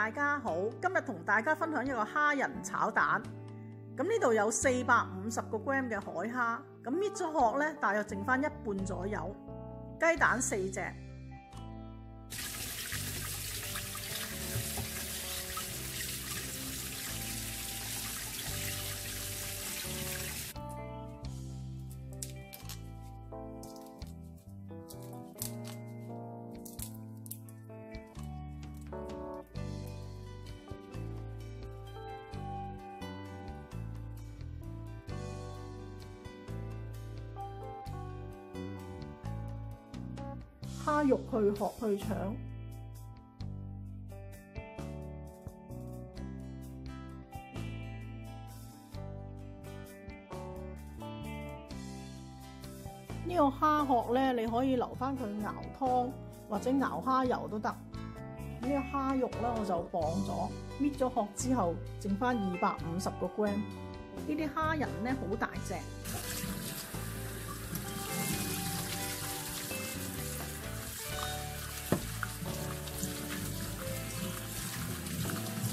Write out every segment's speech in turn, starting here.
大家好，今日同大家分享一個蝦仁炒蛋。咁呢度有450個 gram 嘅海蝦，咁搣咗殼呢，大約剩翻一半左右。雞蛋4隻，蝦肉去殼去腸，呢個蝦殼呢，你可以留翻佢熬湯或者熬蝦油都得。呢個蝦肉呢，我就磅咗，搣咗殼之後剩翻250個 gram。呢啲蝦仁呢，好大隻。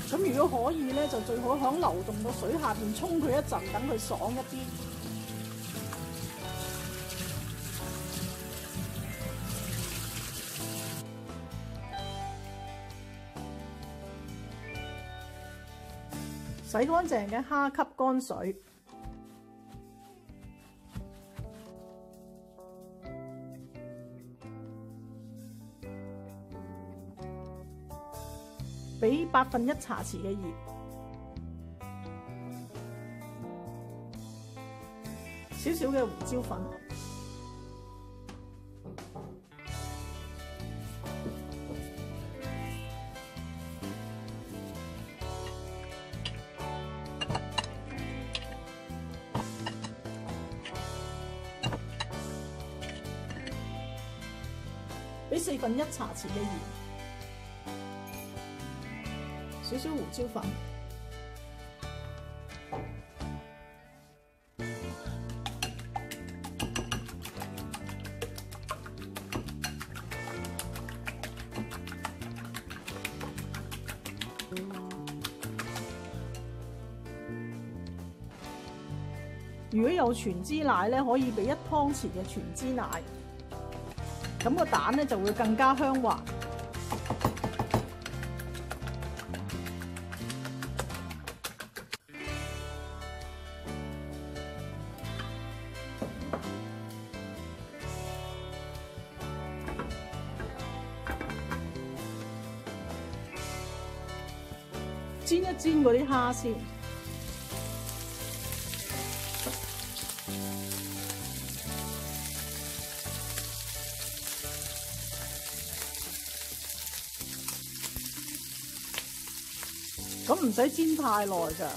咁如果可以咧，就最好響流動個水下邊沖佢一陣，等佢爽一啲。洗乾淨嘅蝦吸乾水，俾1/8茶匙嘅鹽，少少嘅胡椒粉，俾1/4茶匙嘅鹽。少少胡椒粉，如果有全脂奶咧，可以俾1湯匙嘅全脂奶，咁個蛋咧就會更加香滑。煎一煎嗰啲蝦先，咁唔使煎太耐㗎，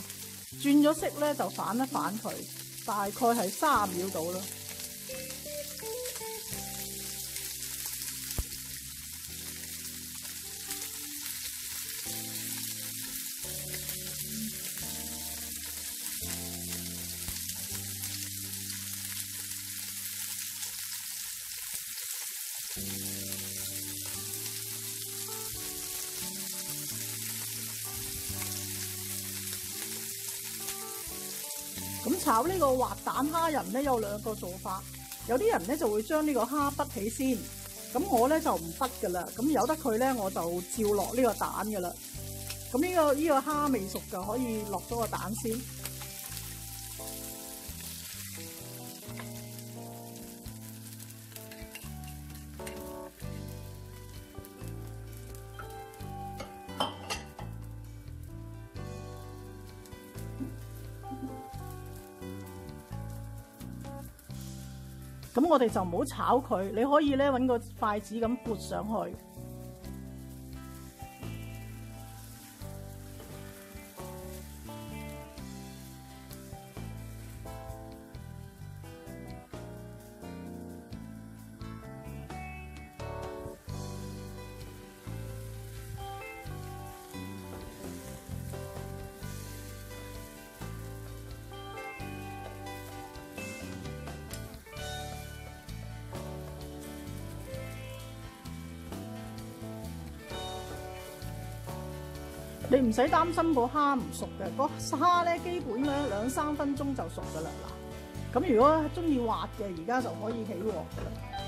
轉咗色咧就反一反佢，大概係30秒到啦。咁炒呢個滑蛋蝦仁咧有2個做法，有啲人咧就會將呢個蝦滗起先，咁我咧就唔滗噶啦，咁由得佢咧我就照落呢個蛋噶啦。咁呢個蝦未熟就可以落咗個蛋先。咁我哋就唔好炒佢，你可以咧揾個筷子咁撥上去。你唔使擔心個蝦唔熟嘅，個蝦咧基本咧2-3分鐘就熟噶啦嗱。咁如果中意滑嘅，而家就可以起鑊噶啦。